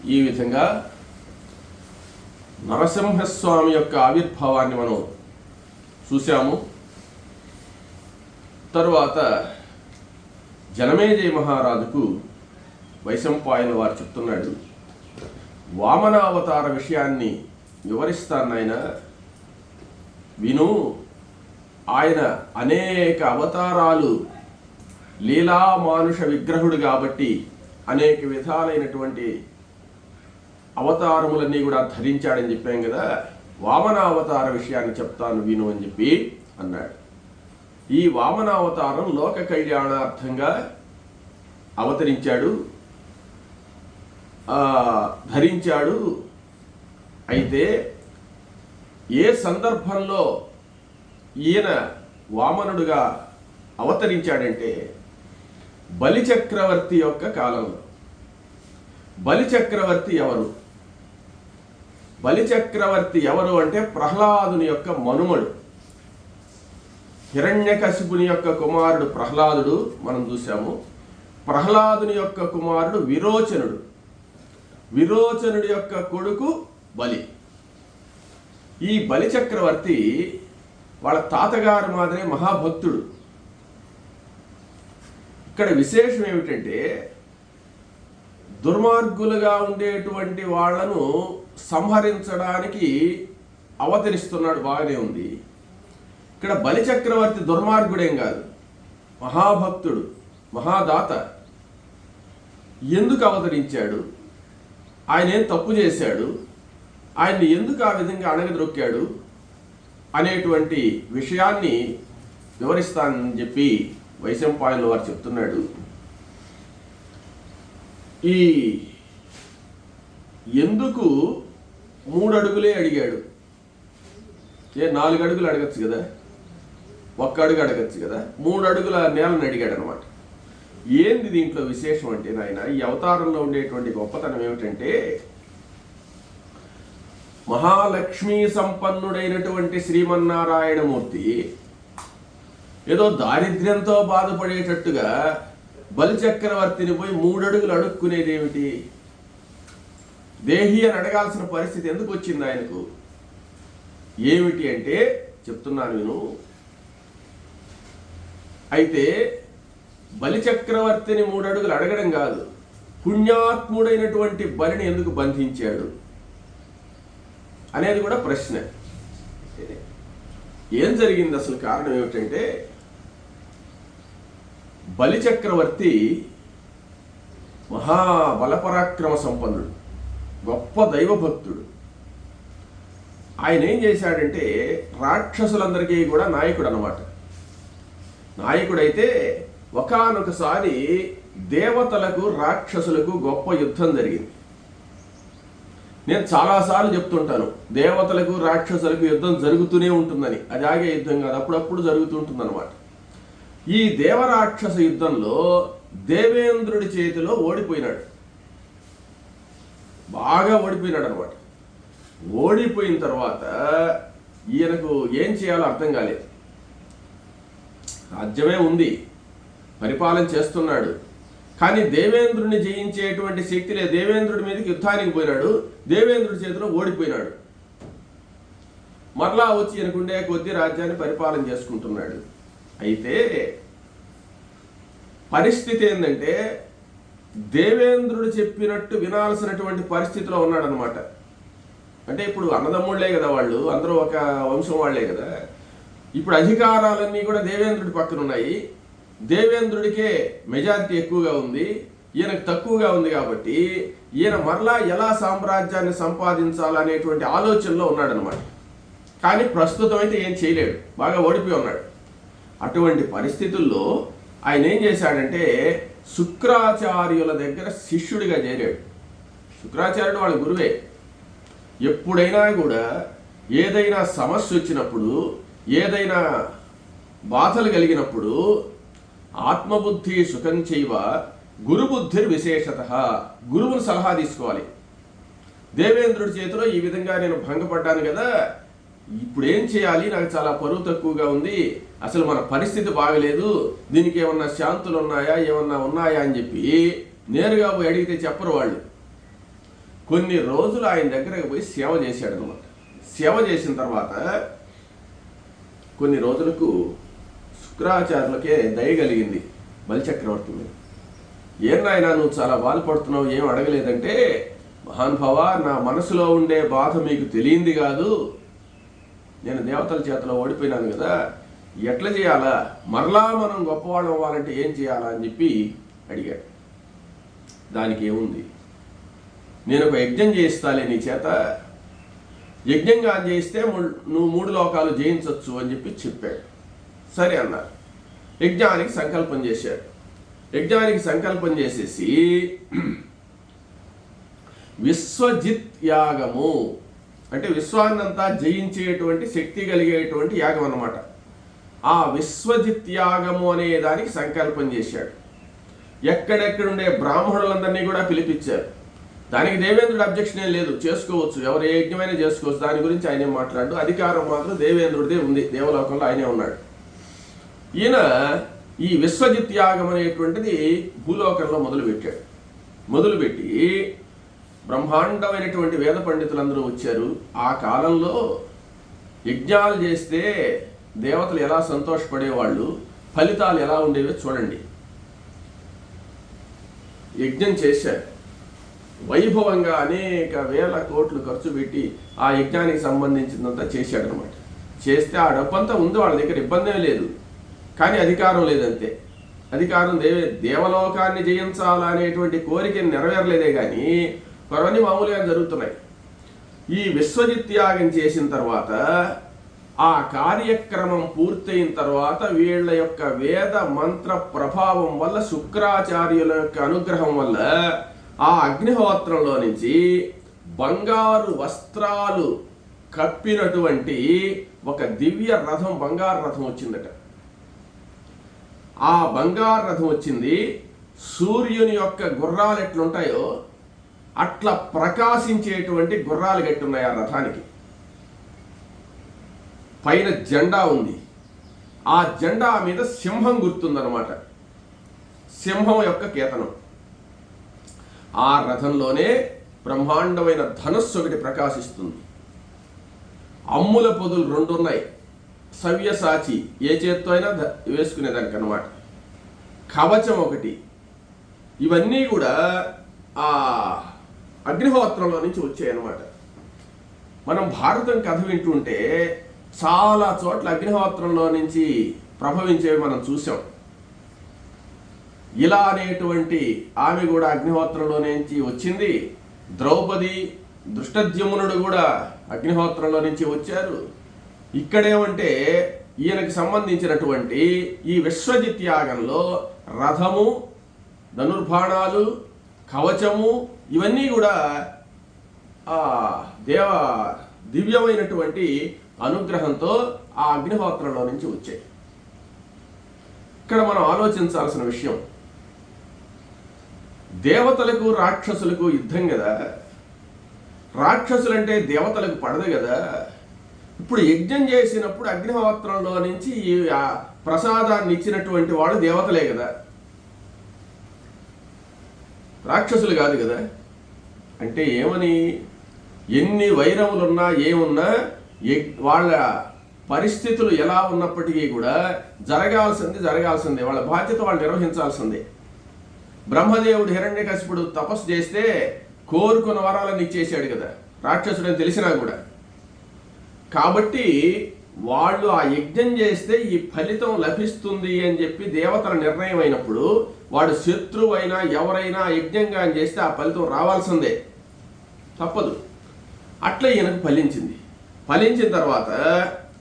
ఈ విధంగా నరసింహస్వామి యొక్క ఆవిర్భావాన్ని మనం చూశాము. తరువాత జనమేజయ మహారాజుకు వైశంపాయనుల వారు చెప్తున్నాడు, వామనావతార విషయాన్ని వివరిస్తాను ఆయన విను. ఆయన అనేక అవతారాలు, లీలామానుష విగ్రహుడు కాబట్టి అనేక విధాలైనటువంటి అవతారములన్నీ కూడా ధరించాడని చెప్పాం కదా. వామనావతార విషయాన్ని చెప్తాను విను అని చెప్పి అన్నాడు. ఈ వామనావతారం లోక కళ్యాణార్థంగా అవతరించాడు, ధరించాడు. అయితే ఏ సందర్భంలో ఈయన వామనుడుగా అవతరించాడంటే బలిచక్రవర్తి యొక్క కాలంలో. బలిచక్రవర్తి ఎవరు? బలిచక్రవర్తి ఎవరు అంటే ప్రహ్లాదుని యొక్క మనుమడు. హిరణ్యకశిపుని యొక్క కుమారుడు ప్రహ్లాదుడు మనం చూసాము. ప్రహ్లాదుని యొక్క కుమారుడు విరోచనుడు. విరోచనుడి యొక్క కొడుకు బలి. ఈ బలిచక్రవర్తి వాళ్ళ తాతగారు మాదిరే మహాభక్తుడు. ఇక్కడ విశేషం ఏమిటంటే దుర్మార్గులుగా ఉండేటువంటి వాళ్లను సంహరించడానికి అవతరిస్తున్నాడు, బాగానే ఉంది. ఇక్కడ బలిచక్రవర్తి దుర్మార్గుడేం కాదు, మహాభక్తుడు, మహాదాత. ఎందుకు అవతరించాడు? ఆయన ఏం తప్పు చేశాడు? ఆయన్ని ఎందుకు ఆ విధంగా అణగద్రొక్కాడు అనేటువంటి విషయాన్ని వివరిస్తానని చెప్పి వైశంపాయనుల వారు చెప్తున్నాడు. ఈ ఎందుకు 3 అడుగులే అడిగాడు? 4 అడుగులు అడగచ్చు కదా, 1 అడుగు అడగచ్చు కదా, 3 అడుగుల నేలను అడిగాడు అనమాట. ఏంది దీంట్లో విశేషం అంటే నాయన, ఈ అవతారంలో ఉండేటువంటి గొప్పతనం ఏమిటంటే మహాలక్ష్మీ సంపన్నుడైనటువంటి శ్రీమన్నారాయణమూర్తి ఏదో దారిద్ర్యంతో బాధపడేటట్టుగా బలిచక్రవర్తిని పోయి 3 అడుగులు అడుక్కునేది ఏమిటి? దేహి అని అడగాల్సిన పరిస్థితి ఎందుకు వచ్చింది ఆయనకు? ఏమిటి అంటే చెప్తున్నాను నేను. అయితే బలిచక్రవర్తిని 3 అడుగులు అడగడం కాదు, పుణ్యాత్ముడైనటువంటి బలిని ఎందుకు బంధించాడు అనేది కూడా ప్రశ్న. ఏం జరిగింది అసలు? కారణం ఏమిటంటే బలిచక్రవర్తి మహాబలపరాక్రమ సంపన్నుడు, గొప్ప దైవభక్తుడు. ఆయన ఏం చేశాడంటే రాక్షసులందరికీ కూడా నాయకుడు అన్నమాట. నాయకుడైతే ఒకానొకసారి దేవతలకు రాక్షసులకు గొప్ప యుద్ధం జరిగింది. నేను చాలాసార్లు చెప్తుంటాను, దేవతలకు రాక్షసులకు యుద్ధం జరుగుతూనే ఉంటుందని. అది ఆగే యుద్ధం కాదు, అప్పుడప్పుడు జరుగుతుంటుంది అనమాట. ఈ దేవరాక్షస యుద్ధంలో దేవేంద్రుడి చేతిలో ఓడిపోయినాడు, బాగా ఓడిపోయినాడు అనమాట. ఓడిపోయిన తర్వాత ఈయనకు ఏం చేయాలో అర్థం కాలేదు. రాజ్యమే ఉంది, పరిపాలన చేస్తున్నాడు, కానీ దేవేంద్రుడిని జయించేటువంటి శక్తి లేదు. దేవేంద్రుడి మీదకి యుద్ధానికి పోయినాడు, దేవేంద్రుడి చేతిలో ఓడిపోయినాడు. మరలా వచ్చి ఈయనకుండే కొద్ది రాజ్యాన్ని పరిపాలన చేసుకుంటున్నాడు. అయితే పరిస్థితి ఏంటంటే దేవేంద్రుడు చెప్పినట్టు వినాల్సినటువంటి పరిస్థితిలో ఉన్నాడనమాట. అంటే ఇప్పుడు అన్నదమ్ముళ్లే కదా వాళ్ళు, అందరూ ఒక వంశం వాళ్లే కదా. ఇప్పుడు అధికారాలన్నీ కూడా దేవేంద్రుడి పక్కన ఉన్నాయి. దేవేంద్రుడికే మెజారిటీ ఎక్కువగా ఉంది, ఈయనకు తక్కువగా ఉంది. కాబట్టి ఈయన మరలా ఎలా సామ్రాజ్యాన్ని సంపాదించాలనేటువంటి ఆలోచనలో ఉన్నాడనమాట. కానీ ప్రస్తుతం అయితే ఏం చేయలేడు, బాగా ఓడిపోయి ఉన్నాడు. అటువంటి పరిస్థితుల్లో ఆయన ఏం చేశాడంటే శుక్రాచార్యుల దగ్గర శిష్యుడిగా చేరాడు. శుక్రాచార్యుడు వాళ్ళ గురువే. ఎప్పుడైనా కూడా ఏదైనా సమస్య వచ్చినప్పుడు, ఏదైనా బాధలు కలిగినప్పుడు ఆత్మబుద్ధి సుఖం చేయవ గురుబుద్ధి విశేషత, గురువుని సలహా తీసుకోవాలి. దేవేంద్రుడి చేతిలో ఈ విధంగా నేను భంగపడ్డాను కదా, ఇప్పుడు ఏం చేయాలి, నాకు చాలా పరువు తక్కువగా ఉంది, అసలు మన పరిస్థితి బాగలేదు, దీనికి ఏమన్నా శాంతులు ఉన్నాయా, ఏమన్నా ఉన్నాయా అని చెప్పి నేరుగా పోయి అడిగితే చెప్పరు వాళ్ళు. కొన్ని రోజులు ఆయన దగ్గరకు పోయి సేవ చేశాడు అనమాట. సేవ చేసిన తర్వాత కొన్ని రోజులకు శుక్రాచార్యులకే దయ కలిగింది బలిచక్రవర్తి మీద. ఏం నాయనా నువ్వు చాలా బాధపడుతున్నావు, ఏం అడగలేదంటే, మహానుభావ నా మనసులో ఉండే బాధ మీకు తెలియంది కాదు, నేను దేవతల చేతిలో ఓడిపోయినాను కదా, ఎట్లా చేయాలా, మరలా మనం గొప్పవాళ్ళం అవ్వాలంటే ఏం చేయాలా అని చెప్పి అడిగాడు. దానికి ఏముంది, నేను ఒక యజ్ఞం చేయిస్తాలే నీ చేత, యజ్ఞంగా చేయిస్తే నువ్వు 3 లోకాలు జయించవచ్చు అని చెప్పి చెప్పాడు. సరే అన్నారు. యజ్ఞానికి సంకల్పం చేశాడు. యజ్ఞానికి సంకల్పం చేసేసి విశ్వజిత్ యాగము అంటే విశ్వాన్నంతా జయించేటువంటి శక్తి కలిగేటువంటి యాగం అన్నమాట. ఆ విశ్వజిత్ యాగము అనే దానికి సంకల్పం చేశాడు. ఎక్కడెక్కడుండే బ్రాహ్మణులందరినీ కూడా పిలిపించారు. దానికి దేవేంద్రుడు అబ్జెక్షన్ ఏం లేదు, చేసుకోవచ్చు, ఎవరు ఏ యజ్ఞమైనా చేసుకోవచ్చు, దాని గురించి ఆయనే మాట్లాడు. అధికారం మాత్రం దేవేంద్రుడిదే ఉంది, దేవలోకంలో ఆయనే ఉన్నాడు. ఈయన ఈ విశ్వజిత్ యాగం అనేటువంటిది భూలోకంలో మొదలుపెట్టాడు. మొదలుపెట్టి బ్రహ్మాండమైనటువంటి వేద పండితులందరూ వచ్చారు. ఆ కాలంలో యజ్ఞాలు చేస్తే దేవతలు ఎలా సంతోషపడేవాళ్ళు, ఫలితాలు ఎలా ఉండేవో చూడండి. యజ్ఞం చేశారు, వైభవంగా అనేక వేల కోట్లు ఖర్చు పెట్టి ఆ యజ్ఞానికి సంబంధించినంత చేశాడు అనమాట. చేస్తే ఆ డబ్బంతా ఉంది వాళ్ళ దగ్గర, ఇబ్బంది లేదు, కానీ అధికారం లేదంతే. అధికారం దేవలోకాన్ని జయించాలనేటువంటి కోరికను నెరవేరలేదే కానీ మరవన్నీ మామూలుగా జరుగుతున్నాయి. ఈ విశ్వజిత్ యాగం చేసిన తర్వాత ఆ కార్యక్రమం పూర్తయిన తర్వాత వీళ్ళ యొక్క వేద మంత్ర ప్రభావం వల్ల, శుక్రాచార్యుల యొక్క అనుగ్రహం వల్ల ఆ అగ్నిహోత్రంలో నుంచి బంగారు వస్త్రాలు కప్పినటువంటి ఒక దివ్య రథం, బంగారు రథం వచ్చిందట. ఆ బంగారు రథం వచ్చింది. సూర్యుని యొక్క గుర్రాలు ఎట్లుంటాయో అట్లా ప్రకాశించేటువంటి గుర్రాలు గట్టున్నాయి ఆ రథానికి. పైన జెండా ఉంది. ఆ జెండా మీద సింహం గుర్తుందన్నమాట, సింహం యొక్క కేతనం. ఆ రథంలోనే బ్రహ్మాండమైన ధనుస్సు ఒకటి ప్రకాశిస్తుంది. అమ్ముల పొదులు 2 ఉన్నాయి, సవ్యసాచి, ఏ చేత్తో అయినా వేసుకునేదానికి అన్నమాట. కవచం ఒకటి. ఇవన్నీ కూడా ఆ అగ్నిహోత్రంలో నుంచి వచ్చాయి అన్నమాట. మనం భారతం కథ వింటుంటే చాలా చోట్ల అగ్నిహోత్రంలో నుంచి ప్రభవించేవి మనం చూసాం. ఇలా అనేటువంటి ఆమె కూడా అగ్నిహోత్రంలో నుంచి వచ్చింది. ద్రౌపది, దృష్టద్యుమ్నుడు కూడా అగ్నిహోత్రంలో నుంచి వచ్చారు. ఇక్కడేమంటే ఈయనకి సంబంధించినటువంటి ఈ విశ్వజిత్ యాగంలో రథము, ధనుర్బాణాలు, కవచము ఇవన్నీ కూడా ఆ దివ్యమైనటువంటి అనుగ్రహంతో ఆ అగ్నిహోత్రంలో నుంచి వచ్చాయి. ఇక్కడ మనం ఆలోచించాల్సిన విషయం, దేవతలకు రాక్షసులకు యుద్ధం కదా, రాక్షసులంటే దేవతలకు పడదు కదా. ఇప్పుడు యజ్ఞం చేసినప్పుడు అగ్నిహోత్రంలో నుంచి ఆ ప్రసాదాన్ని ఇచ్చినటువంటి వాళ్ళు దేవతలే కదా, రాక్షసులు కాదు కదా. అంటే ఏమని, ఎన్ని వైరములున్నా ఏమున్నా వాళ్ళ పరిస్థితులు ఎలా ఉన్నప్పటికీ కూడా జరగాల్సిందే, వాళ్ళ బాధ్యత వాళ్ళు నిర్వహించాల్సిందే. బ్రహ్మదేవుడు హిరణ్యకశిపుడు తపస్సు చేస్తే కోరుకున్న వరాలను ఇచ్చేసాడు కదా, రాక్షసుడని తెలిసినా కూడా. కాబట్టి వాళ్ళు ఆ యజ్ఞం చేస్తే ఈ ఫలితం లభిస్తుంది అని చెప్పి దేవతల నిర్ణయం అయినప్పుడు వాడు శత్రువైనా ఎవరైనా యజ్ఞంగా చేస్తే ఆ ఫలితం రావాల్సిందే, తప్పదు. అట్లా ఈయనకు ఫలించింది. ఫలించిన తర్వాత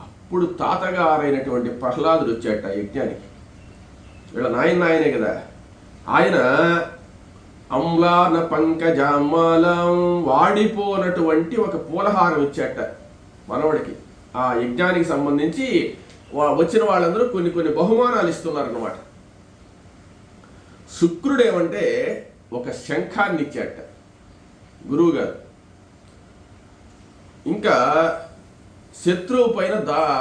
అప్పుడు తాతగారైనటువంటి ప్రహ్లాదుడు వచ్చాట యజ్ఞానికి. వీళ్ళ నాయనే కదా ఆయన. అమ్లాన పంకజామాలం, వాడిపోనటువంటి ఒక పూలహారం ఇచ్చాట మనవడికి. ఆ యజ్ఞానికి సంబంధించి వచ్చిన వాళ్ళందరూ కొన్ని బహుమానాలు ఇస్తున్నారన్నమాట. శుక్రుడేమంటే ఒక శంఖాన్ని ఇచ్చాట గురువు గారు. ఇంకా శత్రువు పైన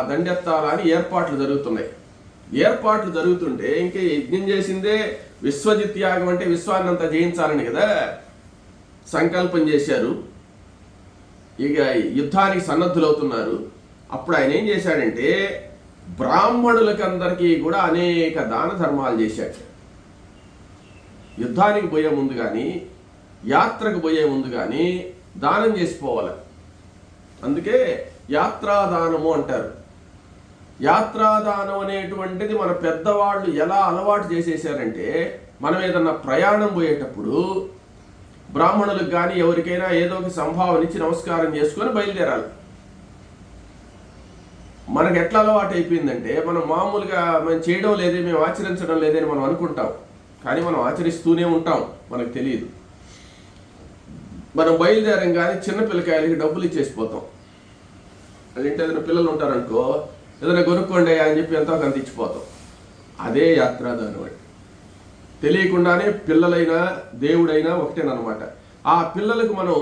దండెత్తాలా అని ఏర్పాట్లు జరుగుతుంటే ఇంకా యజ్ఞం చేసిందే విశ్వజిత్ యాగం అంటే విశ్వాన్నంతా జయించాలని కదా. సంకల్పం చేశారు, ఇక యుద్ధానికి సన్నద్ధులవుతున్నారు. అప్పుడు ఆయన ఏం చేశాడంటే బ్రాహ్మణులకందరికీ కూడా అనేక దాన ధర్మాలు చేశాడు. యుద్ధానికి పోయే ముందు కానీ యాత్రకు పోయే ముందు కానీ దానం చేసిపోవాలి. అందుకే యాత్రాదానము అంటారు. యాత్రాదానం అనేటువంటిది మన పెద్దవాళ్ళు ఎలా అలవాటు చేసేసారంటే, మనం ఏదన్నా ప్రయాణం పోయేటప్పుడు బ్రాహ్మణులకు కానీ ఎవరికైనా ఏదో ఒక సంభావన ఇచ్చి నమస్కారం చేసుకొని బయలుదేరాలి. మనకు ఎట్లా అలవాటు అయిపోయిందంటే, మనం మామూలుగా మేము చేయడం లేదే, మేము ఆచరించడం లేదని మనం అనుకుంటాం, కానీ మనం ఆచరిస్తూనే ఉంటాం, మనకు తెలియదు. మనం బయలుదేరం కానీ చిన్న పిల్లకాయలకి డబ్బులు ఇచ్చేసిపోతాం. అదేంటి, ఏదైనా పిల్లలు ఉంటారనుకో, ఏదైనా కొనుక్కోండి అని చెప్పి ఎంతో కొంత ఇచ్చిపోతాం. అదే యాత్రాదానం అంటే. తెలియకుండానే పిల్లలైనా దేవుడైనా ఒకటేనమాట. ఆ పిల్లలకు మనం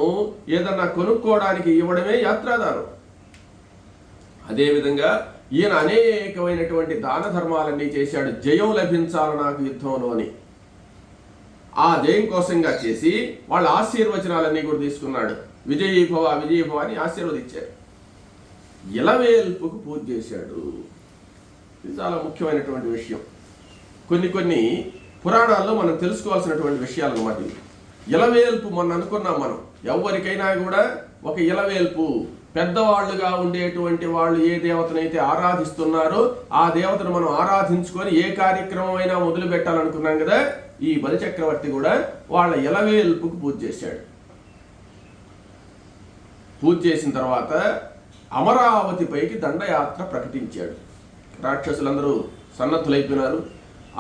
ఏదన్నా కొనుక్కోవడానికి ఇవ్వడమే యాత్రాదానం. అదేవిధంగా ఈయన అనేకమైనటువంటి దాన ధర్మాలన్నీ చేశాడు. జయం లభించాలి నాకు యుద్ధంలో అని. ఆ జయం కోసంగా చేసి వాళ్ళ ఆశీర్వచనాలన్నీ కూడా తీసుకున్నాడు. విజయీభవ విజయీభవ అని ఆశీర్వదించారు. ఇలవేల్పుకు పూజ చేశాడు. ఇది చాలా ముఖ్యమైనటువంటి విషయం. కొన్ని పురాణాల్లో మనం తెలుసుకోవాల్సినటువంటి విషయాలు అన్నమాట. ఇలవేల్పు మొన్న అనుకున్నాం మనం, ఎవరికైనా కూడా ఒక ఇలవేల్పు, పెద్దవాళ్ళుగా ఉండేటువంటి వాళ్ళు ఏ దేవతనైతే ఆరాధిస్తున్నారో ఆ దేవతను మనం ఆరాధించుకొని ఏ కార్యక్రమం అయినా మొదలు పెట్టాలనుకున్నాం కదా, ఈ బలిచక్రవర్తి కూడా వాళ్ళ ఇలవేల్పుకు పూజ చేశాడు. పూజ చేసిన తర్వాత అమరావతి పైకి దండయాత్ర ప్రకటించాడు. రాక్షసులందరూ సన్నద్ధులైపోయినారు.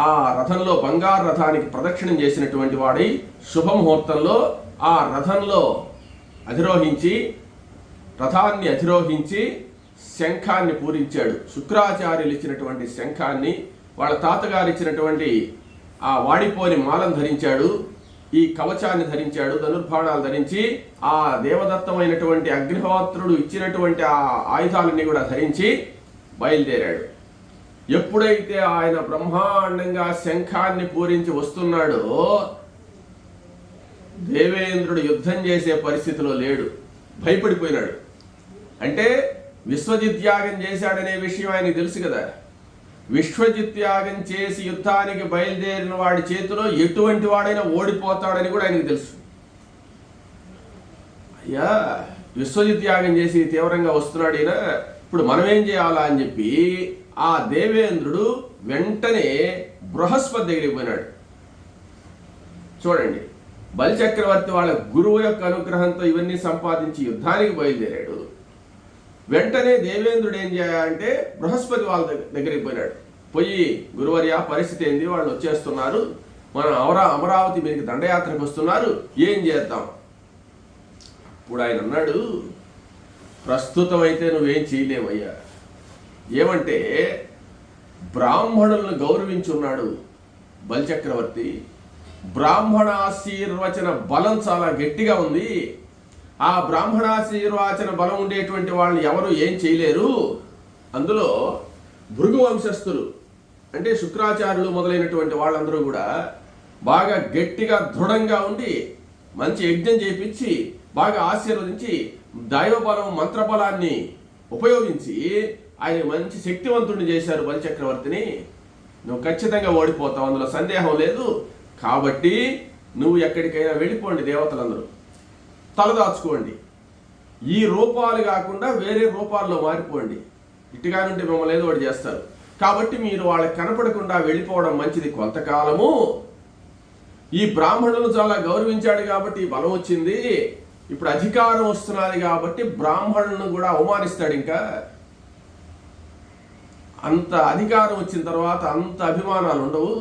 ఆ రథంలో, బంగారు రథానికి ప్రదక్షిణం చేసినటువంటి వాడై శుభముహూర్తంలో ఆ రథంలో రథాన్ని అధిరోహించి శంఖాన్ని పూరించాడు. శుక్రాచార్యులు ఇచ్చినటువంటి శంఖాన్ని, వాళ్ళ తాతగారు ఇచ్చినటువంటి ఆ వాడిపోని మాలను ధరించాడు. ఈ కవచాన్ని ధరించాడు, ధనుర్బాణాలు ధరించి ఆ దేవదత్తమైనటువంటి అగ్నిహోత్రుడు ఇచ్చినటువంటి ఆ ఆయుధాలన్నీ కూడా ధరించి బయలుదేరాడు. ఎప్పుడైతే ఆయన బ్రహ్మాండంగా శంఖాన్ని పూరించి వస్తున్నాడో దేవేంద్రుడు యుద్ధం చేసే పరిస్థితిలో లేడు, భయపడిపోయినాడు. అంటే విశ్వజిత్ యాగం చేశాడనే విషయం ఆయనకు తెలుసు కదా. విశ్వజిత్ యాగం చేసి యుద్ధానికి బయలుదేరిన వాడి చేతిలో ఎటువంటి వాడైనా ఓడిపోతాడని కూడా ఆయనకు తెలుసు. అయ్యా, విశ్వజిత్ యాగం చేసి తీవ్రంగా వస్తున్నాడు ఈయన, ఇప్పుడు మనం ఏం చేయాలా అని చెప్పి ఆ దేవేంద్రుడు వెంటనే బృహస్పతి దగ్గరికి పోయినాడు. చూడండి, బలిచక్రవర్తి వాళ్ళ గురువు యొక్క అనుగ్రహంతో ఇవన్నీ సంపాదించి యుద్ధానికి బయలుదేరాడు. వెంటనే దేవేంద్రుడు ఏం చేయాలంటే బృహస్పతి వాళ్ళ దగ్గరికి పోయినాడు. పోయి, గురువర్య పరిస్థితి ఏంది, వాళ్ళు వచ్చేస్తున్నారు, మన అమరావతి మీదకి దండయాత్రకు వస్తున్నారు, ఏం చేద్దాం? ఇప్పుడు ఆయన అన్నాడు, ప్రస్తుతం అయితే నువ్వేం చేయలేవయ్యా. ఏమంటే బ్రాహ్మణులను గౌరవించున్నాడు బలిచక్రవర్తి. బ్రాహ్మణాశీర్వచన బలం చాలా గట్టిగా ఉంది. ఆ బ్రాహ్మణాశీర్వచన బలం ఉండేటువంటి వాళ్ళు ఎవరు ఏం చేయలేరు. అందులో భృగు వంశస్థులు అంటే శుక్రాచార్యులు మొదలైనటువంటి వాళ్ళందరూ కూడా బాగా గట్టిగా దృఢంగా ఉండి మంచి యజ్ఞం చేయించి బాగా ఆశీర్వదించి దైవబలం మంత్రబలాన్ని ఉపయోగించి ఆయన మంచి శక్తివంతుడిని చేశారు బలిచక్రవర్తిని. నువ్వు ఖచ్చితంగా ఓడిపోతావు, అందులో సందేహం లేదు. కాబట్టి నువ్వు ఎక్కడికైనా వెళ్ళిపోండి, దేవతలందరూ తలదాచుకోండి, ఈ రూపాలు కాకుండా వేరే రూపాల్లో మారిపోండి, ఇటుగా నుండి మిమ్మల్ని ఏదో ఒకటి చేస్తారు. కాబట్టి మీరు వాళ్ళకి కనపడకుండా వెళ్ళిపోవడం మంచిది కొంతకాలము. ఈ బ్రాహ్మణులను చాలా గౌరవించాడు కాబట్టి బలం వచ్చింది, ఇప్పుడు అధికారం వస్తున్నది కాబట్టి బ్రాహ్మణులను కూడా అవమానిస్తాడు. ఇంకా అంత అధికారం వచ్చిన తర్వాత అంత అభిమానాలు ఉండవు.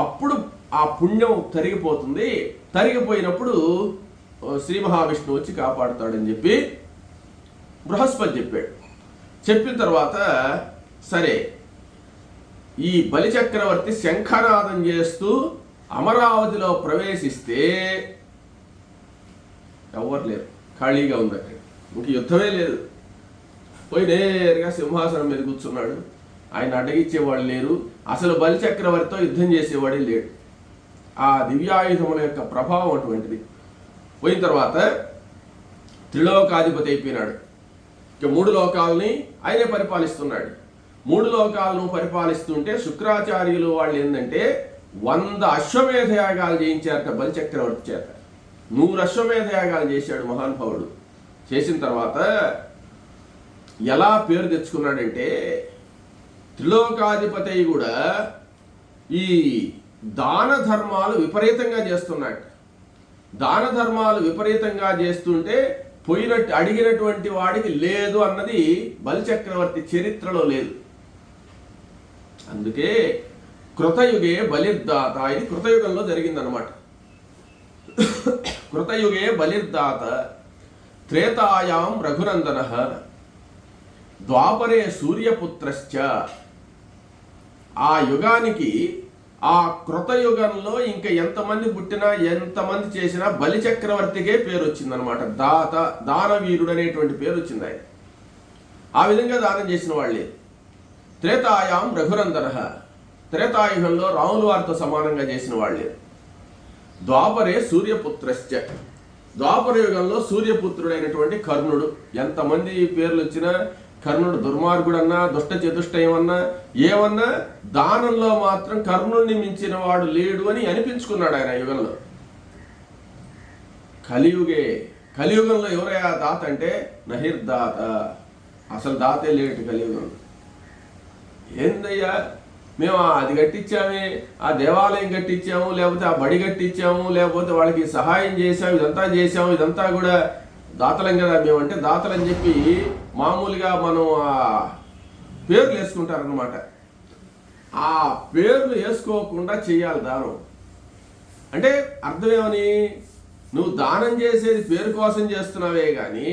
అప్పుడు ఆ పుణ్యం తరిగిపోతుంది. తరిగిపోయినప్పుడు శ్రీ మహావిష్ణువు వచ్చి కాపాడుతాడని చెప్పి బృహస్పతి చెప్పాడు. చెప్పిన తర్వాత సరే, ఈ బలిచక్రవర్తి శంఖనాదం చేస్తూ అమరావతిలో ప్రవేశిస్తే ఎవరు లేరు, ఖాళీగా ఉంది అక్కడ, ఇంక యుద్ధమే లేదు. పోయి నేరుగా సింహాసనం మీద కూర్చున్నాడు. ఆయన అడ్డగించేవాళ్ళు లేరు, అసలు బలిచక్రవర్తితో యుద్ధం చేసేవాడే లేడు. ఆ దివ్యాయుధముల యొక్క ప్రభావం అటువంటిది. పోయిన తర్వాత త్రిలోకాధిపతి అయిపోయినాడు. ఇక 3 లోకాలని ఆయనే పరిపాలిస్తున్నాడు. 3 లోకాలను పరిపాలిస్తుంటే శుక్రాచార్యులు వాళ్ళు ఏంటంటే 100 అశ్వమేధ యాగాలు చేయించారట బలిచక్రవర్తి చేత. 100 అశ్వమేధ యాగాలు చేశాడు మహానుభావుడు. చేసిన తర్వాత ఎలా పేరు తెచ్చుకున్నాడంటే త్రిలోకాధిపతి కూడా ఈ దాన ధర్మాలు విపరీతంగా చేస్తున్నాడు. దాన ధర్మాలు విపరీతంగా చేస్తుంటే పోయినట్టు అడిగినటువంటి వాడికి లేదు అన్నది బలిచక్రవర్తి చరిత్రలో లేదు. అందుకే కృతయుగే బలిర్దాత, ఇది కృతయుగంలో జరిగిందనమాట. కృతయుగే బలిర్దాత త్రేతాయాం రఘునందన ద్వాపరే సూర్యపుత్రశ్చ. ఆ యుగానికి ఆ కృతయుగంలో ఇంకా ఎంతమంది పుట్టినా ఎంతమంది చేసినా బలిచక్రవర్తికే పేరు వచ్చిందనమాట. దానవీరుడు అనేటువంటి పేరు వచ్చింది ఆయన. ఆ విధంగా దానం చేసిన వాళ్ళే. త్రేతాయాం రఘునందన, త్రేతాయుగంలో రాముల వారితో సమానంగా చేసిన వాళ్ళే. ద్వాపరే సూర్యపుత్రశ్చ, ద్వాపర యుగంలో సూర్యపుత్రుడైనటువంటి కర్ణుడు. ఎంతమంది పేర్లు వచ్చినా కర్ణుడు దుర్మార్గుడన్నా దుష్ట చతుష్టయమన్నా ఏమన్నా దానంలో మాత్రం కర్ణుడిని మించిన వాడు లేడు అని అనిపించుకున్నాడు ఆయన యుగంలో. కలియుగంలో ఎవరయ్యా దాత అంటే నహిర్దాత, అసలు దాతే లేడు కలియుగంలో. ఏందయ్యా మేము అది కట్టించామే, ఆ దేవాలయం కట్టించాము, లేకపోతే ఆ బడి కట్టించాము, లేకపోతే వాళ్ళకి సహాయం చేసాము, ఇదంతా చేసాము, ఇదంతా కూడా దాతలం కదా మేమంటే దాతలని చెప్పి మామూలుగా మనం ఆ పేర్లు వేసుకుంటారనమాట. ఆ పేర్లు వేసుకోకుండా చేయాలి దానం అంటే అర్థమేమని, నువ్వు దానం చేసేది పేరు కోసం చేస్తున్నావే కానీ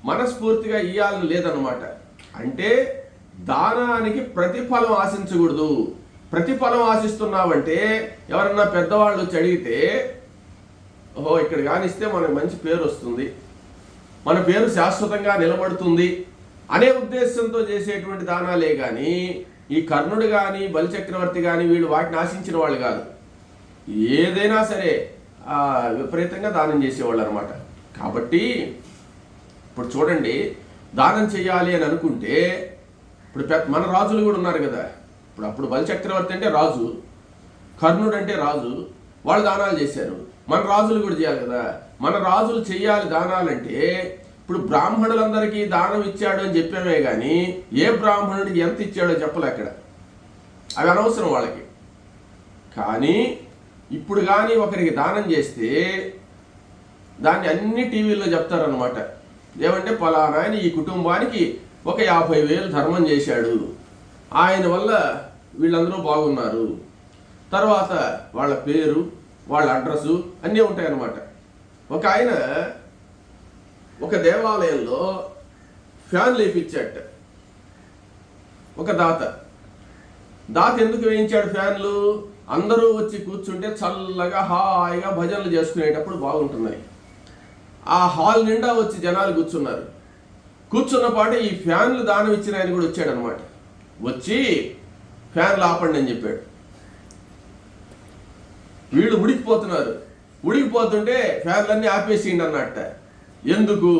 మనస్ఫూర్తిగా ఇయ్యాలని లేదనమాట. అంటే దానానికి ప్రతిఫలం ఆశించకూడదు. ప్రతిఫలం ఆశిస్తున్నావంటే ఎవరన్నా పెద్దవాళ్ళు వచ్చి అడిగితే ఓహో ఇక్కడ కానిస్తే మనకు మంచి పేరు వస్తుంది, మన పేరు శాశ్వతంగా నిలబడుతుంది అనే ఉద్దేశంతో చేసేటువంటి దానాలే కానీ ఈ కర్ణుడు కానీ బలిచక్రవర్తి కానీ వీళ్ళు వాటిని ఆశించిన వాళ్ళు కాదు. ఏదైనా సరే విపరీతంగా దానం చేసేవాళ్ళు అనమాట. కాబట్టి ఇప్పుడు చూడండి, దానం చేయాలి అని అనుకుంటే ఇప్పుడు మన రాజులు కూడా ఉన్నారు కదా. అప్పుడు బలిచక్రవర్తి అంటే రాజు, కర్ణుడు అంటే రాజు, వాళ్ళు దానాలు చేశారు. మన రాజులు కూడా చేయాలి కదా. మన రాజులు చెయ్యాలి దానాలంటే ఇప్పుడు బ్రాహ్మణులందరికీ దానం ఇచ్చాడు అని చెప్పామే కానీ ఏ బ్రాహ్మణుడికి ఎంత ఇచ్చాడో చెప్పలే అక్కడ. అవి అనవసరం వాళ్ళకి. కానీ ఇప్పుడు కానీ ఒకరికి దానం చేస్తే దాన్ని అన్ని టీవీల్లో చెప్తారనమాట. ఏమంటే పలానా ఆయన ఈ కుటుంబానికి ఒక 50,000 ధర్మం చేశాడు, ఆయన వల్ల వీళ్ళందరూ బాగున్నారు, తర్వాత వాళ్ళ పేరు వాళ్ళ అడ్రస్సు అన్నీ ఉంటాయన్నమాట. ఒక ఆయన ఒక దేవాలయంలో ఫ్యాన్లు వేయించాట. ఒక దాత ఎందుకు వేయించాడు ఫ్యాన్లు? అందరూ వచ్చి కూర్చుంటే చల్లగా హాయిగా భజనలు చేసుకునేటప్పుడు బాగుంటున్నాయి. ఆ హాల్ నిండా వచ్చి జనాలు కూర్చున్నారు. కూర్చున్న పాటే ఈ ఫ్యాన్లు దానం ఇచ్చిన ఆయన కూడా వచ్చాడు అనమాట. వచ్చి ఫ్యాన్లు ఆపండి అని చెప్పాడు. వీళ్ళు ఉడికిపోతుంటే ఫ్యాన్లన్నీ ఆపేసిండి అన్నట్ట. ఎందుకు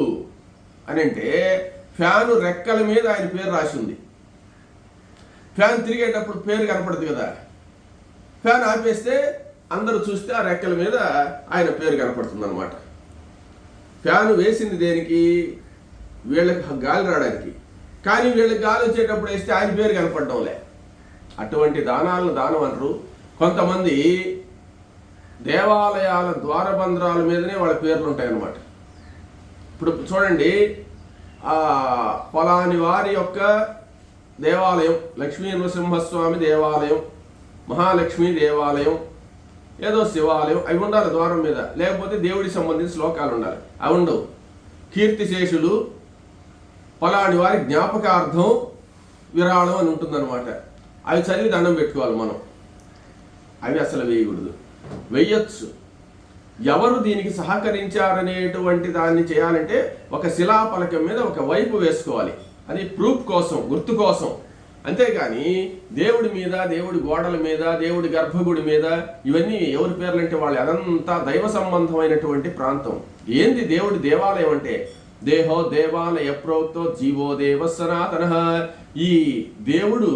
అని అంటే ఫ్యాను రెక్కల మీద ఆయన పేరు రాసి ఉంది. ఫ్యాన్ తిరిగేటప్పుడు పేరు కనపడదు కదా. ఫ్యాన్ ఆపేస్తే అందరూ చూస్తే ఆ రెక్కల మీద ఆయన పేరు కనపడుతుంది అనమాట. ఫ్యాను వేసింది దేనికి? వీళ్ళకి గాలి రావడానికి. కానీ వీళ్ళకి గాలి వచ్చేటప్పుడు వేస్తే ఆయన పేరు కనపడడంలే. అటువంటి దానాలను దానం అంటారు. కొంతమంది దేవాలయాల ద్వారబంధ్రాల మీదనే వాళ్ళ పేర్లు ఉంటాయన్నమాట. ఇప్పుడు చూడండి, పలాని వారి యొక్క దేవాలయం, లక్ష్మీ నృసింహస్వామి దేవాలయం, మహాలక్ష్మి దేవాలయం, ఏదో శివాలయం, అవి ఉండాలి ద్వారం మీద. లేకపోతే దేవుడికి సంబంధించిన శ్లోకాలు ఉండాలి, అవి ఉండవు. కీర్తిశేషులు, పలాని వారి జ్ఞాపకార్థం విరాళం అని ఉంటుందన్నమాట. అవి చదివి దండం పెట్టుకోవాలి మనం. అవి అసలు వేయకూడదు. వెయ్యొచ్చు. ఎవరు దీనికి సహకరించారనేటువంటి దాన్ని చేయాలంటే ఒక శిలాపలకం మీద ఒక వైపు వేసుకోవాలి. అది ప్రూఫ్ కోసం, గుర్తు కోసం. అంతేగాని దేవుడి మీద, దేవుడి గోడల మీద, దేవుడి గర్భగుడి మీద ఇవన్నీ ఎవరి పేర్లంటే వాళ్ళు అదంతా దైవ సంబంధమైనటువంటి ప్రాంతం. ఏంది దేవుడి దేవాలయం అంటే? దేహో దేవాలయ ప్రోక్తో జీవో దేవ సనాతన. ఈ దేవుడు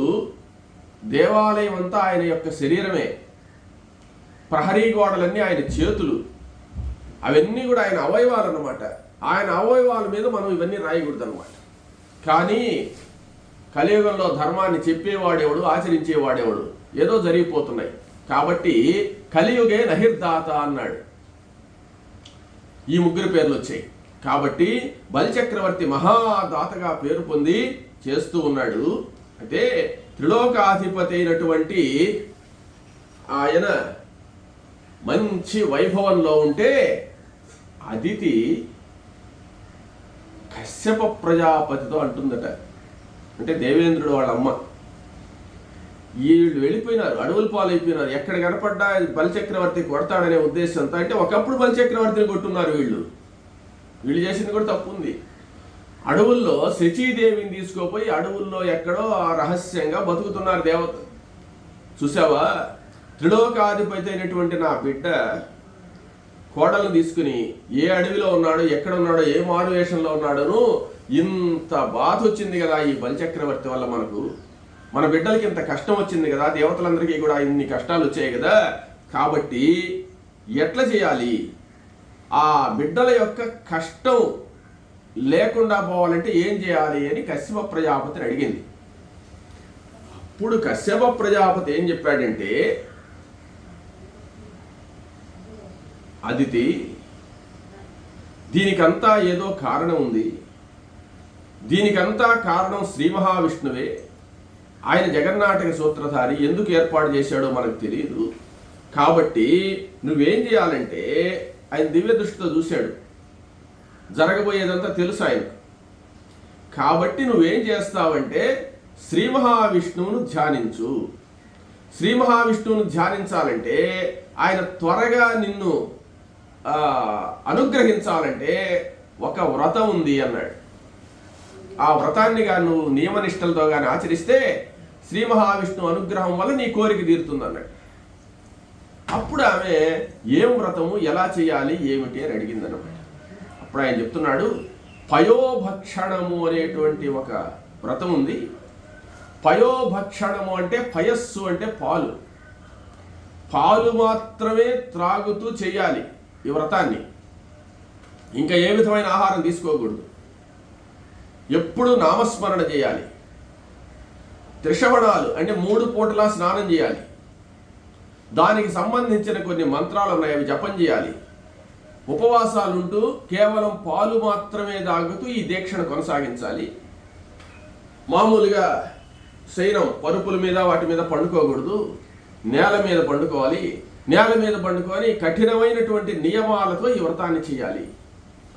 దేవాలయం అంతా ఆయన యొక్క శరీరమే. ప్రహరీ గోడలన్నీ ఆయన చేతులు, అవన్నీ కూడా ఆయన అవయవాలు అన్నమాట. ఆయన అవయవాల మీద మనం ఇవన్నీ రాయకూడదు అనమాట. కానీ కలియుగంలో ధర్మాన్ని చెప్పేవాడేవాడు, ఆచరించేవాడేవాడు, ఏదో జరిగిపోతున్నాయి. కాబట్టి కలియుగే నహిర్దాత అన్నాడు. ఈ ముగ్గురు పేర్లు వచ్చాయి. కాబట్టి బలిచక్రవర్తి మహాదాతగా పేరు పొంది చేస్తూ ఉన్నాడు. అయితే త్రిలోకాధిపతి అయినటువంటి ఆయన మంచి వైభవంలో ఉంటే అదితి కశ్యప ప్రజాపతితో అంటుందట. అంటే దేవేంద్రుడు వాళ్ళ అమ్మ. వీళ్ళు వెళ్ళిపోయినారు, అడవుల పాలైపోయినారు. ఎక్కడ కనపడ్డా బలిచక్రవర్తి కొడతాడనే ఉద్దేశంతో. అంటే ఒకప్పుడు బలిచక్రవర్తిని కొట్టున్నారు వీళ్ళు చేసింది కూడా తప్పు ఉంది. అడవుల్లో శచీదేవిని తీసుకోపోయి అడవుల్లో ఎక్కడో రహస్యంగా బతుకుతున్నారు దేవత. చూసావా, త్రిలోకాధిపతి అయినటువంటి నా బిడ్డ కోడలను తీసుకుని ఏ అడవిలో ఉన్నాడో, ఎక్కడ ఉన్నాడో, ఏ మారువేషంలో ఉన్నాడోను ఇంత బాధ వచ్చింది కదా ఈ బలిచక్రవర్తి వల్ల. మన బిడ్డలకి ఇంత కష్టం వచ్చింది కదా, దేవతలందరికీ కూడా ఇన్ని కష్టాలు వచ్చాయి కదా. కాబట్టి ఎట్లా చేయాలి? ఆ బిడ్డల యొక్క కష్టం లేకుండా పోవాలంటే ఏం చేయాలి అని కశ్యప ప్రజాపతిని అడిగింది. అప్పుడు కశ్యప ప్రజాపతి ఏం చెప్పాడంటే, అదితి, దీనికంతా ఏదో కారణం ఉంది. దీనికంతా కారణం శ్రీ మహావిష్ణువే. ఆయన జగన్నాటక సూత్రధారి. ఎందుకు ఏర్పాటు చేశాడో మనకు తెలియదు. కాబట్టి నువ్వేం చేయాలంటే, ఆయన దివ్య దృష్టితో చూశాడు, జరగబోయేదంతా తెలుసు ఆయనకు. కాబట్టి నువ్వేం చేస్తావంటే శ్రీ మహావిష్ణువును ధ్యానించు. శ్రీ మహావిష్ణువును ధ్యానించాలంటే, ఆయన త్వరగా నిన్ను అనుగ్రహించాలంటే ఒక వ్రతం ఉంది అన్నాడు. ఆ వ్రతాన్ని కానీ నువ్వు నియమనిష్టలతో కానీ ఆచరిస్తే శ్రీ మహావిష్ణువు అనుగ్రహం వల్ల నీ కోరిక తీరుతుంది అన్నాడు. అప్పుడు ఆమె ఏం వ్రతము, ఎలా చేయాలి, ఏమిటి అని అడిగింది అన్నమాట. అప్పుడు ఆయన చెప్తున్నాడు, పయోభక్షణము అనేటువంటి ఒక వ్రతం ఉంది. పయోభక్షణము అంటే పయస్సు అంటే పాలు. పాలు మాత్రమే త్రాగుతూ చేయాలి ఈ వ్రతాన్ని. ఇంకా ఏ విధమైన ఆహారం తీసుకోకూడదు. ఎప్పుడు నామస్మరణ చేయాలి. త్రిశవణాలు అంటే 3 పూటలా స్నానం చేయాలి. దానికి సంబంధించిన కొన్ని మంత్రాలు ఉన్నాయి, అవి జపం చేయాలి. ఉపవాసాలుంటూ కేవలం పాలు మాత్రమే తాగుతూ ఈ దీక్షను కొనసాగించాలి. మామూలుగా శయనం పరుపుల మీద వాటి మీద పండుకోకూడదు, నేల మీద పండుకోవాలి. నేల మీద పండుకొని కఠినమైనటువంటి నియమాలతో ఈ వ్రతాన్ని చేయాలి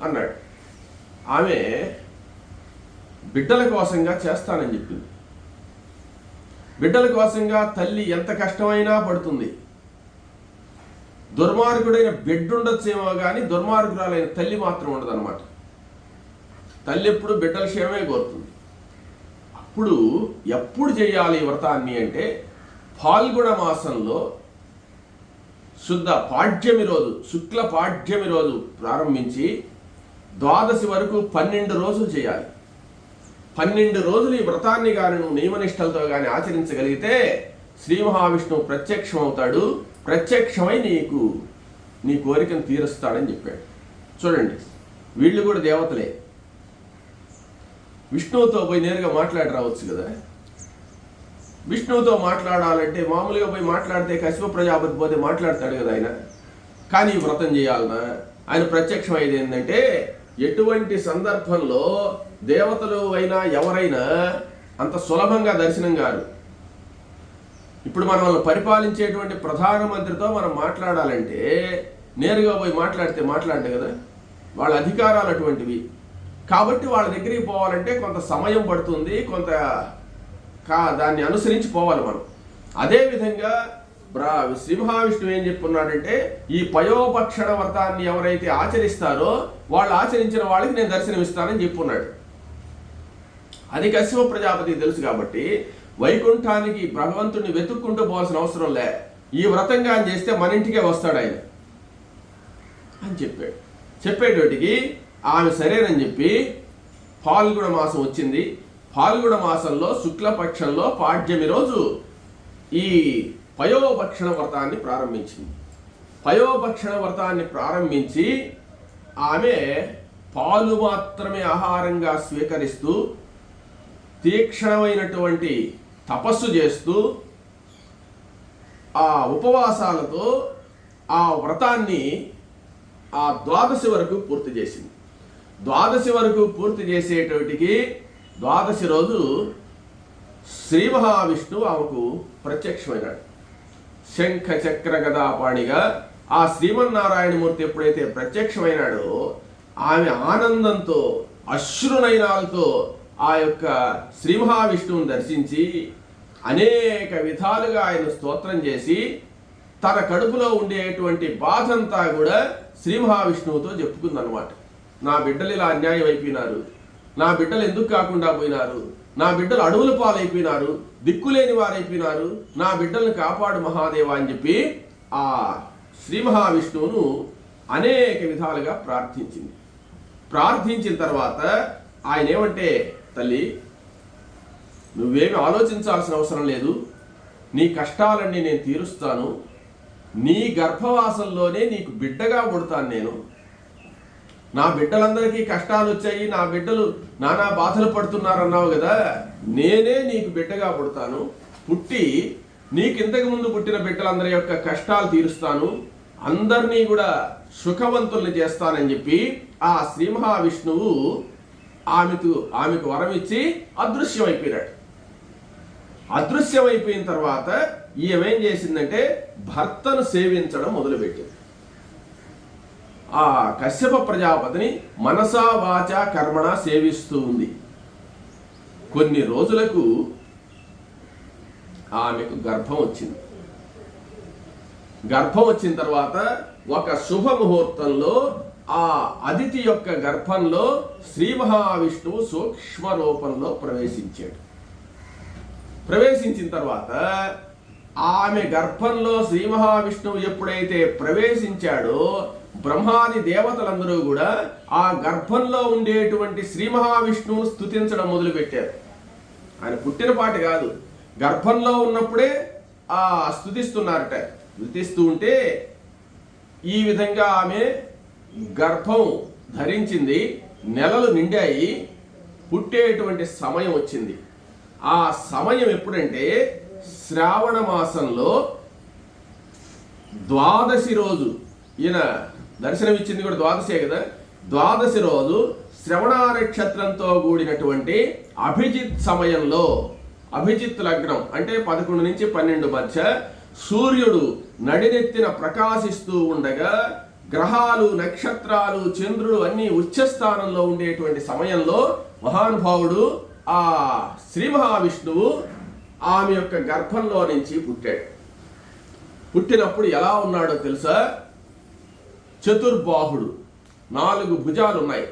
అన్నాడు. ఆమె బిడ్డల కోసంగా చేస్తానని చెప్పింది. బిడ్డల కోసంగా తల్లి ఎంత కష్టమైనా పడుతుంది. దుర్మార్గుడైన బిడ్డ ఉండొచ్చేమో కానీ దుర్మార్గురాలైన తల్లి మాత్రం ఉండదు అనమాట. తల్లి ఎప్పుడు బిడ్డల క్షేమే కోరుతుంది. అప్పుడు ఎప్పుడు చేయాలి ఈ వ్రతాన్ని అంటే, ఫాల్గుణ మాసంలో శుద్ధ పాడ్యమి రోజు, శుక్ల పాడ్యమి రోజు ప్రారంభించి ద్వాదశి వరకు 12 రోజులు చేయాలి. 12 రోజులు ఈ వ్రతాన్ని కానీ నువ్వు నియమనిష్టలతో కానీ ఆచరించగలిగితే శ్రీ మహావిష్ణువు ప్రత్యక్షం అవుతాడు. ప్రత్యక్షమై నీ కోరికను తీరుస్తాడని చెప్పాడు. చూడండి, వీళ్ళు కూడా దేవతలే. విష్ణువుతో పోయి నేరుగా మాట్లాడి రావచ్చు కదా. విష్ణువుతో మాట్లాడాలంటే మామూలుగా పోయి మాట్లాడితే కశ్యప ప్రజాపతి పోతే మాట్లాడతాడు కదా ఆయన. కానీ ఈ వ్రతం చేయాలన్నా ఆయన ప్రత్యక్షం అయ్యేది ఏంటంటే, ఎటువంటి సందర్భంలో దేవతలు అయినా ఎవరైనా అంత సులభంగా దర్శనం కాదు. ఇప్పుడు మనల్ని పరిపాలించేటువంటి ప్రధానమంత్రితో మనం మాట్లాడాలంటే నేరుగా పోయి మాట్లాడదు కదా. వాళ్ళ అధికారాలు అటువంటివి. కాబట్టి వాళ్ళ దగ్గరికి పోవాలంటే కొంత సమయం పడుతుంది, కొంత దాన్ని అనుసరించి పోవాలి మనం. అదేవిధంగా శ్రీ మహావిష్ణువు ఏం చెప్పున్నాడంటే, ఈ పయోభక్షణ వ్రతాన్ని ఎవరైతే ఆచరిస్తారో వాళ్ళు ఆచరించిన వాళ్ళకి నేను దర్శనం ఇస్తానని చెప్పున్నాడు. అది కశ్యప ప్రజాపతికి తెలుసు. కాబట్టి వైకుంఠానికి భగవంతుడిని వెతుక్కుంటూ పోవాల్సిన అవసరం లే, ఈ వ్రతంగా అని చేస్తే మన ఇంటికే వస్తాడు ఆయన అని చెప్పాడు. చెప్పేటోటికి ఆమె సరేనని చెప్పి ఫాల్గుణ మాసం వచ్చింది. ఫాల్గుణ మాసంలో శుక్లపక్షంలో పాడ్యమి రోజు ఈ పయోభక్షణ వ్రతాన్ని ప్రారంభించింది. పయోభక్షణ వ్రతాన్ని ప్రారంభించి ఆమె పాలు మాత్రమే ఆహారంగా స్వీకరిస్తూ తీక్షణమైనటువంటి తపస్సు చేస్తూ ఆ ఉపవాసాలతో ఆ వ్రతాన్ని ఆ ద్వాదశి వరకు పూర్తి చేసింది. ద్వాదశి వరకు పూర్తి చేసేటోటికి ద్వాదశి రోజు శ్రీ మహావిష్ణువు ఆమెకు ప్రత్యక్షమైనాడు. శంఖ చక్ర గదాపాణిగా ఆ శ్రీమన్నారాయణమూర్తి ఎప్పుడైతే ప్రత్యక్షమైనాడో ఆమె ఆనందంతో అశ్రునయనాలతో ఆ యొక్క శ్రీ మహావిష్ణువుని దర్శించి అనేక విధాలుగా ఆయన స్తోత్రం చేసి తన కడుపులో ఉండేటువంటి బాధంతా కూడా శ్రీ మహావిష్ణువుతో చెప్పుకుందనమాట. నా బిడ్డలు ఇలా అన్యాయం అయిపోయినారు, నా బిడ్డలు ఎందుకు కాకుండా పోయినారు, నా బిడ్డలు అడవుల పాలైపోయినారు, దిక్కులేని వారైపోయినారు, నా బిడ్డలను కాపాడు మహాదేవ అని చెప్పి ఆ శ్రీ మహావిష్ణువును అనేక విధాలుగా ప్రార్థించింది. ప్రార్థించిన తర్వాత ఆయన ఏమంటే, తల్లి నువ్వేమి ఆలోచించాల్సిన అవసరం లేదు, నీ కష్టాలన్నీ నేను తీరుస్తాను, నీ గర్భవాసంలోనే నీకు బిడ్డగా పుడతాను నేను. నా బిడ్డలందరికీ కష్టాలు వచ్చాయి, నా బిడ్డలు నానా బాధలు పడుతున్నారన్నావు కదా, నేనే నీకు బిడ్డగా పుడతాను, పుట్టి నీకు ఇంతకు ముందు పుట్టిన బిడ్డలందరి యొక్క కష్టాలు తీరుస్తాను, అందరినీ కూడా సుఖవంతుల్ని చేస్తానని చెప్పి ఆ శ్రీ మహావిష్ణువు ఆమెకు వరం ఇచ్చి అదృశ్యమైపోయినాడు. అదృశ్యమైపోయిన తర్వాత ఈమెం చేసిందంటే భర్తను సేవించడం మొదలుపెట్టింది. ఆ కశ్యప ప్రజాపతిని మనసా వాచా కర్మణ సేవిస్తూ ఉంది. కొన్ని రోజులకు ఆమెకు గర్భం వచ్చింది. గర్భం వచ్చిన తర్వాత ఒక శుభముహూర్తంలో ఆ అదితి యొక్క గర్భంలో శ్రీ మహావిష్ణువు సూక్ష్మ రూపంలో ప్రవేశించాడు. ప్రవేశించిన తర్వాత ఆమె గర్భంలో శ్రీ మహావిష్ణువు ఎప్పుడైతే ప్రవేశించాడో బ్రహ్మాది దేవతలందరూ కూడా ఆ గర్భంలో ఉండేటువంటి శ్రీ మహావిష్ణువు స్తుతించడం మొదలుపెట్టారు. ఆయన పుట్టినపాటి కాదు, గర్భంలో ఉన్నప్పుడే ఆ స్తుతిస్తున్నారట. స్తుతిస్తూ ఉంటే ఈ విధంగా ఆమె గర్భం ధరించింది, నెలలు నిండాయి, పుట్టేటువంటి సమయం వచ్చింది. ఆ సమయం ఎప్పుడంటే శ్రావణ మాసంలో ద్వాదశి రోజు, ఈయన దర్శనమిచ్చింది కూడా ద్వాదశే కదా, ద్వాదశి రోజు శ్రవణ నక్షత్రంతో కూడినటువంటి అభిజిత్ సమయంలో, అభిజిత్ లగ్నం అంటే 11 నుంచి 12 మధ్య సూర్యుడు నడినెత్తిన ప్రకాశిస్తూ ఉండగా గ్రహాలు, నక్షత్రాలు, చంద్రుడు అన్ని ఉచ్చస్థానంలో ఉండేటువంటి సమయంలో మహానుభావుడు ఆ శ్రీ మహావిష్ణువు ఆమె యొక్క గర్భంలో నుంచి పుట్టాడు. పుట్టినప్పుడు ఎలా ఉన్నాడో తెలుసా? చతుర్బాహుడు, 4 భుజాలు ఉన్నాయి.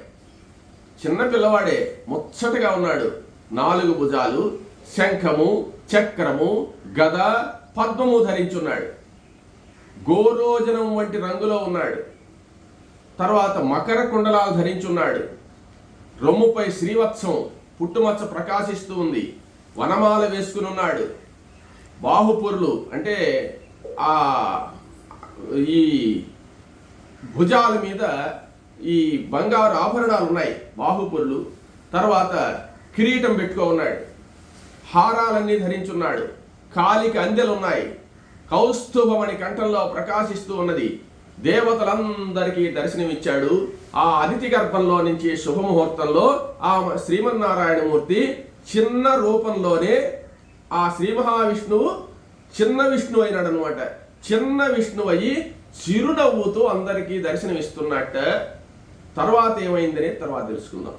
చిన్న పిల్లవాడే, ముచ్చటగా ఉన్నాడు. 4 భుజాలు, శంఖము, చక్రము, గద, పద్మము ధరించున్నాడు. గోరోజనం వంటి రంగులో ఉన్నాడు. తర్వాత మకర కుండలాలు ధరించున్నాడు. రొమ్ముపై శ్రీవత్సం పుట్టుమచ్చ ప్రకాశిస్తూ ఉంది. వనమాల వేసుకుని ఉన్నాడు. బాహుపురులు అంటే ఆ ఈ భుజాల మీద ఈ బంగారు ఆభరణాలు ఉన్నాయి, బాహుపురులు. తర్వాత కిరీటం పెట్టుకో ఉన్నాడు. హారాలన్నీ ధరించున్నాడు. కాలికి అందెలు ఉన్నాయి. కౌస్తుభమణి కంఠంలో ప్రకాశిస్తూ ఉన్నది. దేవతలందరికీ దర్శనమిచ్చాడు. ఆ అదితి గర్భంలో నుంచి శుభముహూర్తంలో ఆ శ్రీమన్నారాయణమూర్తి చిన్న రూపంలోనే ఆ శ్రీ మహావిష్ణువు చిన్న విష్ణువు అయినాడు అనమాట. చిన్న విష్ణువు అయ్యి చిరునవ్వుతో అందరికీ దర్శనమిస్తున్నట్ట. తర్వాత ఏమైందనే తర్వాత తెలుసుకుందాం.